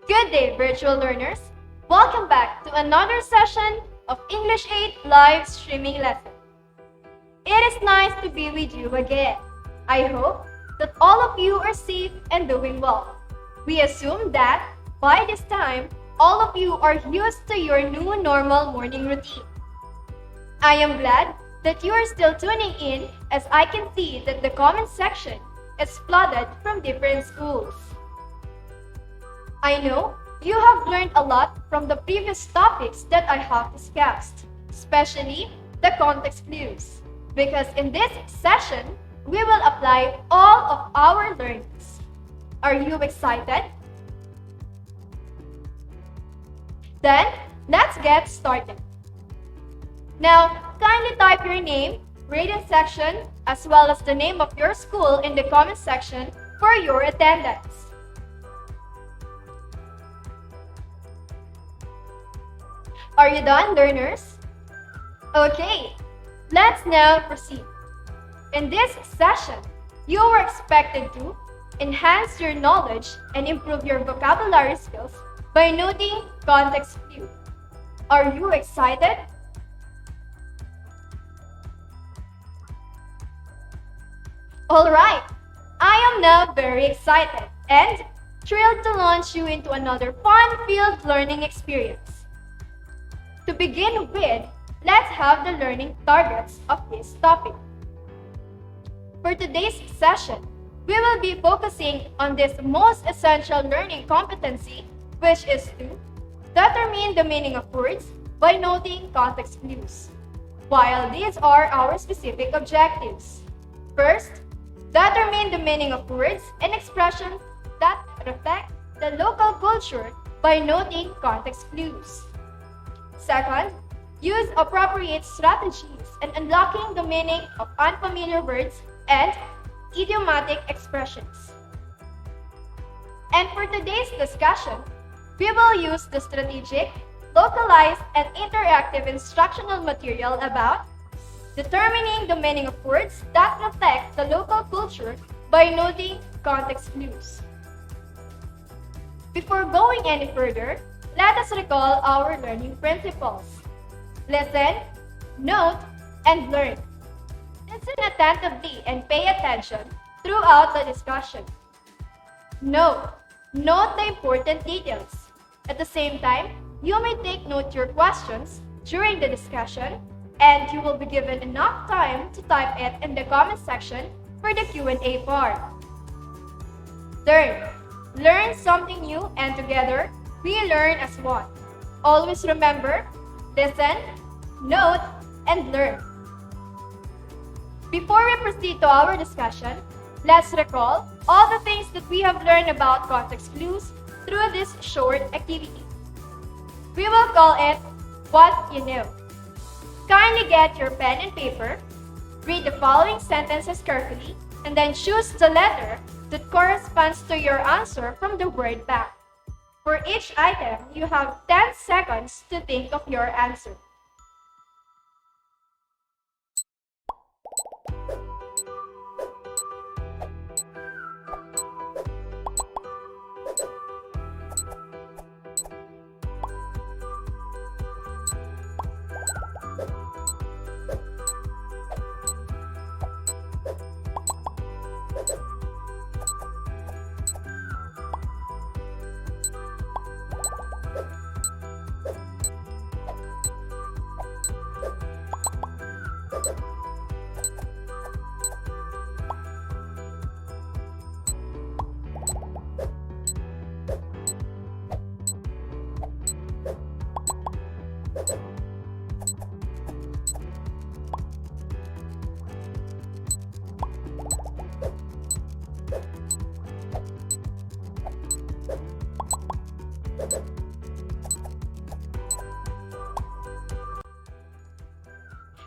Good day, virtual learners. Welcome back to another session of English 8 live streaming lesson. It is nice to be with you again. I hope that all of you are safe and doing well. We assume that by this time, all of you are used to your new normal morning routine. I am glad that you are still tuning in, as I can see that the comment section is flooded from different schools. I know you have learned a lot from the previous topics that I have discussed, especially the context clues, because in this session, we will apply all of our learnings. Are you excited? Then, let's get started. Now, kindly type your name, grading section, as well as the name of your school in the comment section for your attendance. Are you done, learners? Okay, let's now proceed. In this session, you are expected to enhance your knowledge and improve your vocabulary skills by noting context clue. Are you excited? Alright, I am now very excited and thrilled to launch you into another fun-filled learning experience. To begin with, let's have the learning targets of this topic. For today's session, we will be focusing on this most essential learning competency, which is to determine the meaning of words by noting context clues. While these are our specific objectives. First, determine the meaning of words and expressions that reflect the local culture by noting context clues. Second, use appropriate strategies in unlocking the meaning of unfamiliar words and idiomatic expressions. And for today's discussion, we will use the strategic, localized, and interactive instructional material about determining the meaning of words that reflect the local culture by noting context clues. Before going any further, let us recall our learning principles. Listen, note, and learn. Listen attentively and pay attention throughout the discussion. Note the important details. At the same time, you may take note your questions during the discussion, and you will be given enough time to type it in the comment section for the Q&A part. Learn something new, and together, we learn as one. Always remember, listen, note, and learn. Before we proceed to our discussion, let's recall all the things that we have learned about context clues through this short activity. We will call it What You Know. Kindly get your pen and paper, read the following sentences carefully, and then choose the letter that corresponds to your answer from the word bank. For each item, you have 10 seconds to think of your answer.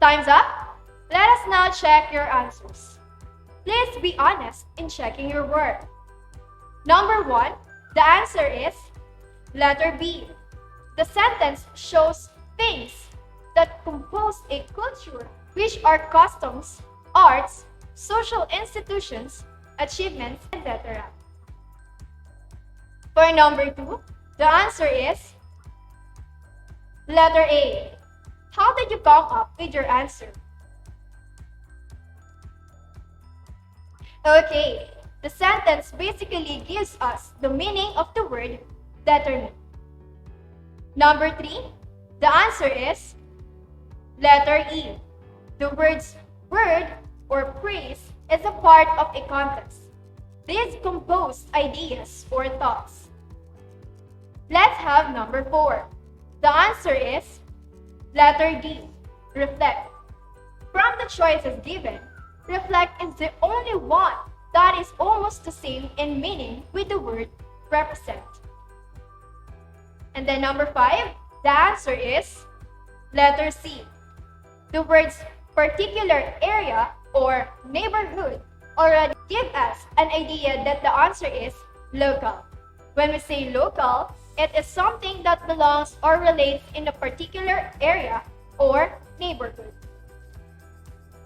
Time's up. Let us now check your answers. Please be honest in checking your work. Number 1, the answer is letter B. The sentence shows things that compose a culture, which are customs, arts, social institutions, achievements, etc. For number 2, The answer is letter A. How did you come up with your answer? Okay, the sentence basically gives us the meaning of the word determine. Number 3, the answer is letter E. The word's word or phrase is a part of a context. These compose ideas or thoughts. Let's have number 4. The answer is letter D, reflect. From the choices given, reflect is the only one that is almost the same in meaning with the word represent. And then number 5, the answer is letter C. The words particular area or neighborhood already give us an idea that the answer is local. When we say local, it is something that belongs or relates in a particular area or neighborhood.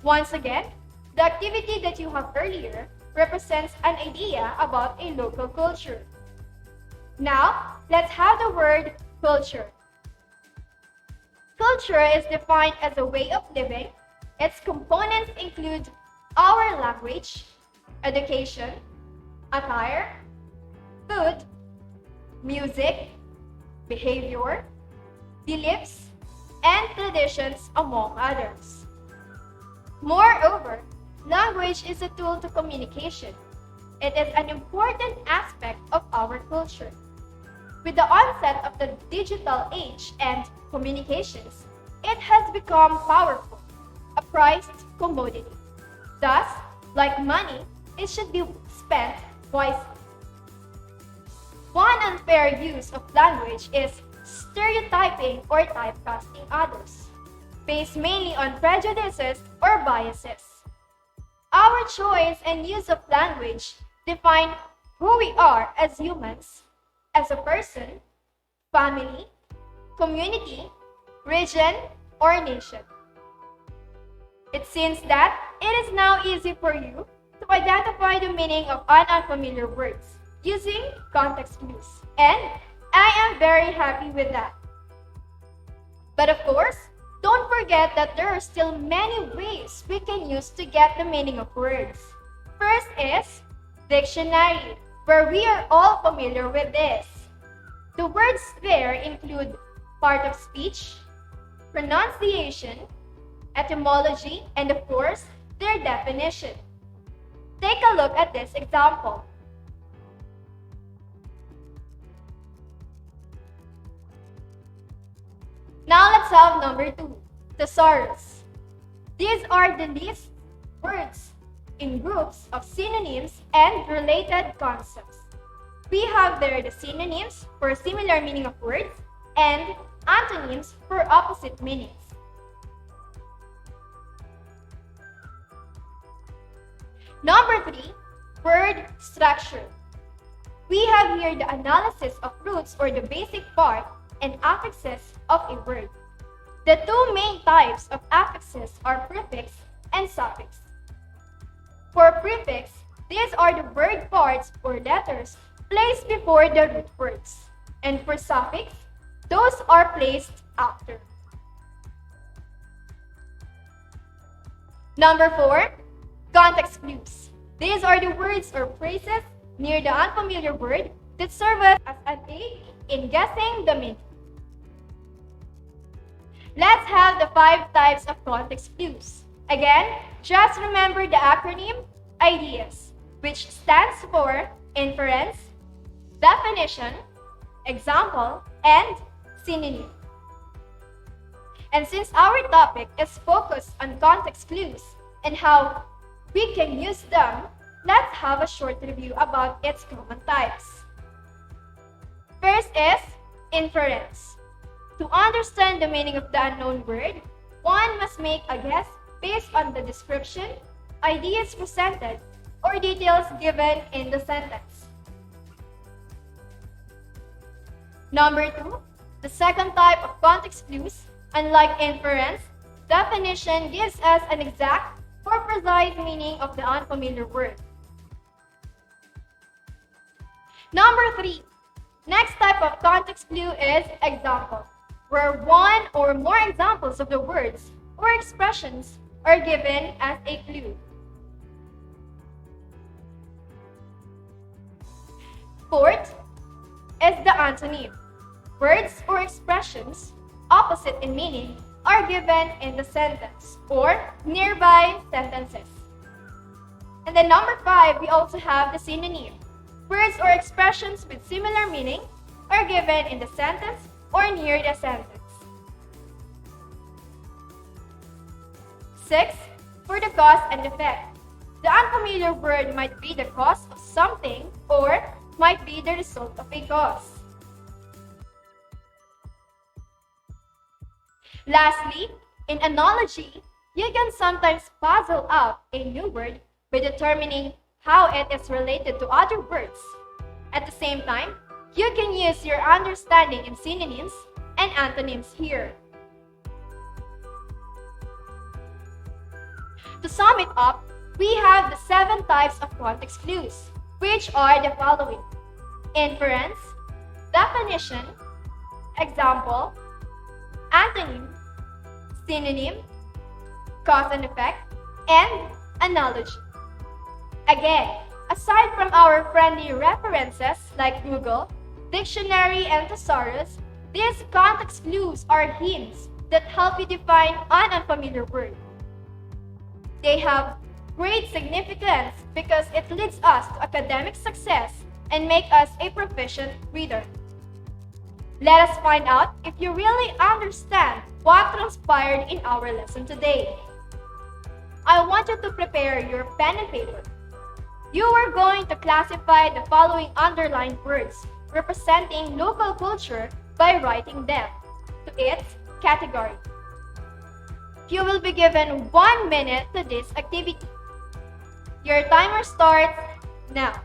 Once again, the activity that you have earlier represents an idea about a local culture. Now, let's have the word culture. Culture is defined as a way of living. Its components include our language, education, attire, food, music, behavior, beliefs, and traditions, among others. Moreover, language is a tool to communication. It is an important aspect of our culture. With the onset of the digital age and communications, it has become powerful, a prized commodity. Thus, like money, it should be spent wisely. One unfair use of language is stereotyping or typecasting others, based mainly on prejudices or biases. Our choice and use of language define who we are as humans, as a person, family, community, region, or nation. It seems that it is now easy for you to identify the meaning of unfamiliar words using context clues, and I am very happy with that. But of course, don't forget that there are still many ways we can use to get the meaning of words. First is dictionary, where we are all familiar with this. The words there include part of speech, pronunciation, etymology, and of course, their definition. Take a look at this example. Now let's have number 2, thesaurus. These are the list words in groups of synonyms and related concepts. We have there the synonyms for similar meaning of words and antonyms for opposite meanings. Number 3, word structure. We have here the analysis of roots or the basic part and affixes of a word. The two main types of affixes are prefix and suffix. For prefix, these are the word parts or letters placed before the root words. And for suffix, those are placed after. Number 4, context clues. These are the words or phrases near the unfamiliar word that serve as an aid in guessing the meaning. Let's have the 5 types of context clues. Again, just remember the acronym IDEAS, which stands for inference, definition, example, and synonym. And since our topic is focused on context clues and how we can use them, let's have a short review about its common types. First is inference. To understand the meaning of the unknown word, one must make a guess based on the description, ideas presented, or details given in the sentence. Number 2, the second type of context clues, unlike inference, definition gives us an exact or precise meaning of the unfamiliar word. Number 3, Next type of context clue is example, where one or more examples of the words or expressions are given as a clue. Fourth is the antonym. Words or expressions opposite in meaning are given in the sentence or nearby sentences. And then number 5, we also have the synonym. Words or expressions with similar meaning are given in the sentence or near the sentence. 6, for the cause and effect. The unfamiliar word might be the cause of something or might be the result of a cause. Lastly, in analogy, you can sometimes puzzle out a new word by determining how it is related to other words. At the same time, you can use your understanding in synonyms and antonyms here. To sum it up, we have the 7 types of context clues, which are the following: inference, definition, example, antonym, synonym, cause and effect, and analogy. Again, aside from our friendly references like Google, dictionary, and thesaurus, these context clues are hints that help you define an unfamiliar word. They have great significance because it leads us to academic success and make us a proficient reader. Let us find out if you really understand what transpired in our lesson today. I want you to prepare your pen and paper. You are going to classify the following underlined words representing local culture by writing them to its category. You will be given 1 minute to this activity. Your timer starts now.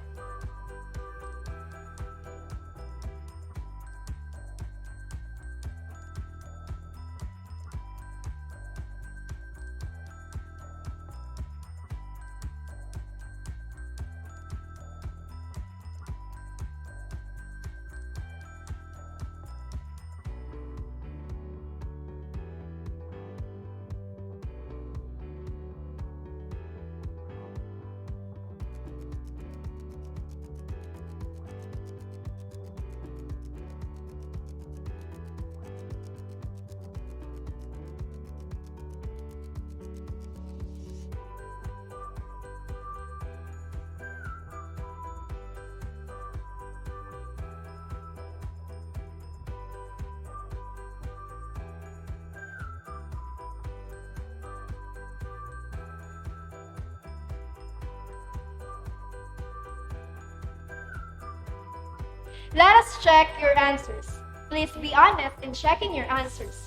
Let us check your answers. Please be honest in checking your answers.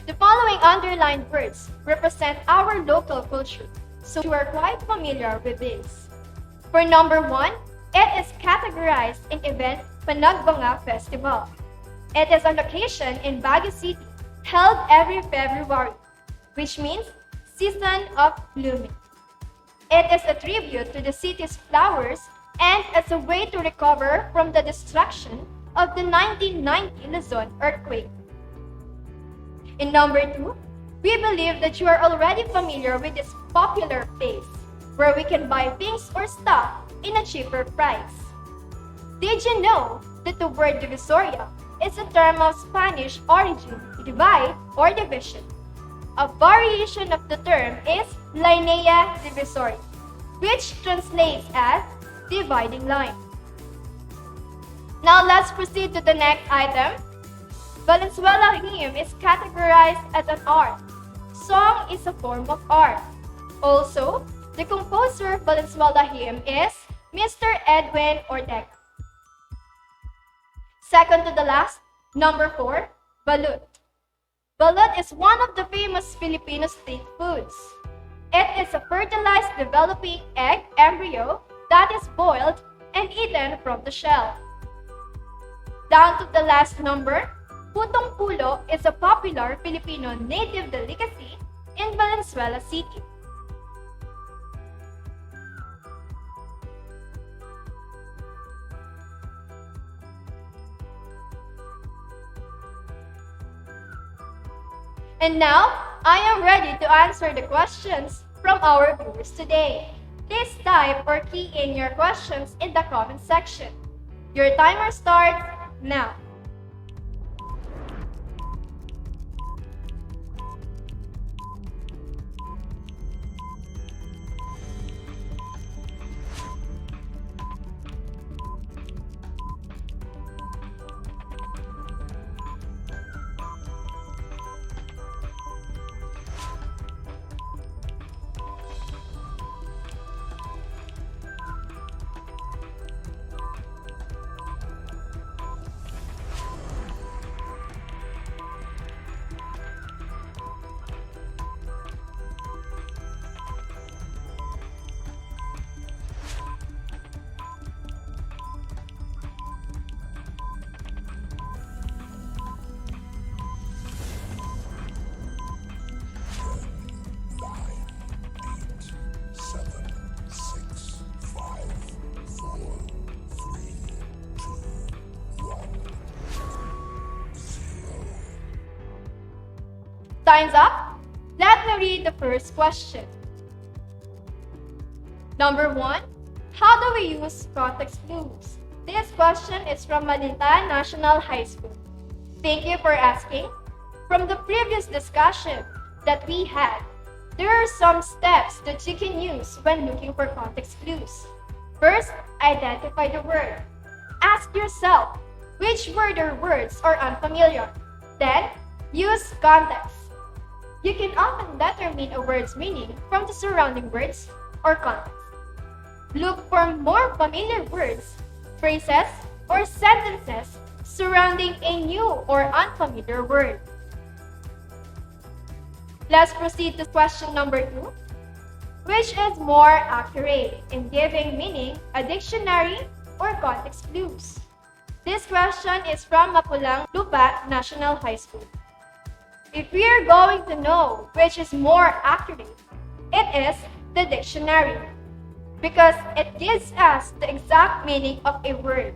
The following underlined words represent our local culture, so you are quite familiar with this. For number 1, it is categorized in event Panagbanga Festival. It is an occasion in Baguio City held every February, which means season of blooming. It is a tribute to the city's flowers and as a way to recover from the destruction of the 1990 Luzon earthquake. In number 2, we believe that you are already familiar with this popular place where we can buy things or stuff in a cheaper price. Did you know that the word divisoria is a term of Spanish origin, divide or division? A variation of the term is linea divisoria, which translates as dividing line. Now let's proceed to the next item. Valenzuela hymn is categorized as an art. Song is a form of art. Also, the composer of Valenzuela hymn is Mr. Edwin Ortega. Second to the last, number 4, balut. Balut is one of the famous Filipino street foods. It is a fertilized developing egg embryo that is boiled and eaten from the shell. Down to the last number, putong pulo is a popular Filipino native delicacy in Valenzuela City. And now, I am ready to answer the questions from our viewers today. Please type or key in your questions in the comment section. Your timer starts now. Time's up. Let me read the first question. Number 1. How do we use context clues? This question is from Malintan National High School. Thank you for asking. From the previous discussion that we had, there are some steps that you can use when looking for context clues. First, identify the word. Ask yourself which word or words are unfamiliar. Then, use context. You can often determine a word's meaning from the surrounding words or context. Look for more familiar words, phrases, or sentences surrounding a new or unfamiliar word. Let's proceed to question number 2. Which is more accurate in giving meaning, a dictionary or context clues? This question is from Mapulang Lupa National High School. If we are going to know which is more accurate, it is the dictionary, because it gives us the exact meaning of a word.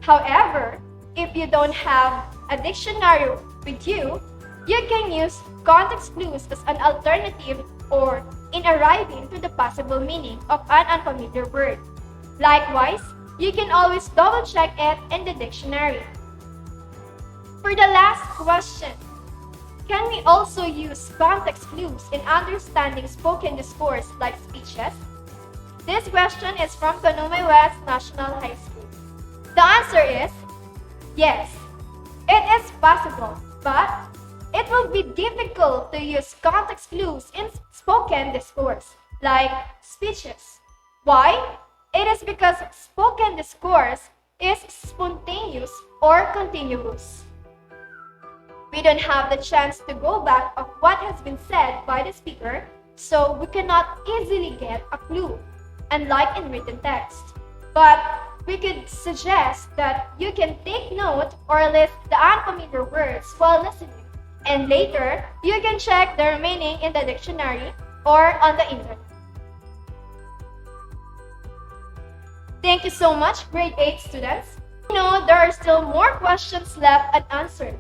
However, if you don't have a dictionary with you, you can use context clues as an alternative or in arriving to the possible meaning of an unfamiliar word. Likewise, you can always double-check it in the dictionary. For the last question, can we also use context clues in understanding spoken discourse like speeches? This question is from Kanume West National High School. The answer is yes. It is possible, but it will be difficult to use context clues in spoken discourse like speeches. Why? It is because spoken discourse is spontaneous or continuous. We don't have the chance to go back of what has been said by the speaker, so we cannot easily get a clue, unlike in written text. But we could suggest that you can take note or list the unfamiliar words while listening, and later you can check their meaning in the dictionary or on the internet. Thank you so much, grade 8 students. You know there are still more questions left unanswered.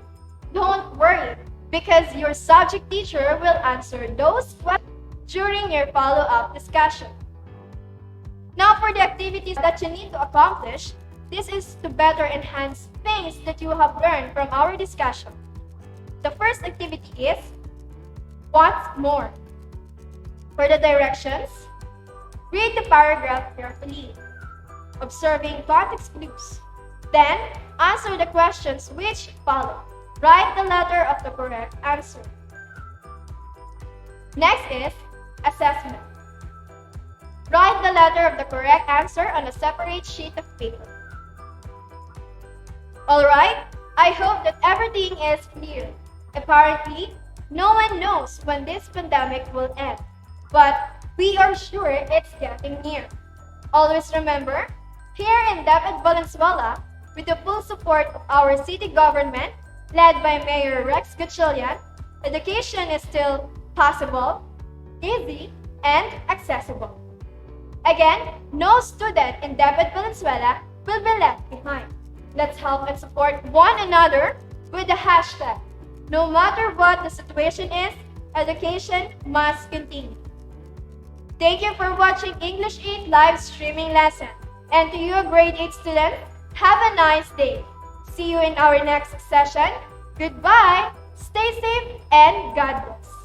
Don't worry, because your subject teacher will answer those questions during your follow-up discussion. Now for the activities that you need to accomplish, this is to better enhance things that you have learned from our discussion. The first activity is what's more. For the directions, read the paragraph carefully, observing context clues. Then, answer the questions which follow. Write the letter of the correct answer. Next is assessment. Write the letter of the correct answer on a separate sheet of paper. Alright, I hope that everything is clear. Apparently, no one knows when this pandemic will end, but we are sure it's getting near. Always remember, here in David Valenzuela, with the full support of our city government, led by Mayor Rex Gatchalian, education is still possible, easy, and accessible. Again, no student in David Valenzuela will be left behind. Let's help and support one another with the hashtag No matter what the situation is, education must continue. Thank you for watching English 8 live streaming lesson. And to you, grade 8 student, have a nice day. See you in our next session. Goodbye, stay safe, and God bless.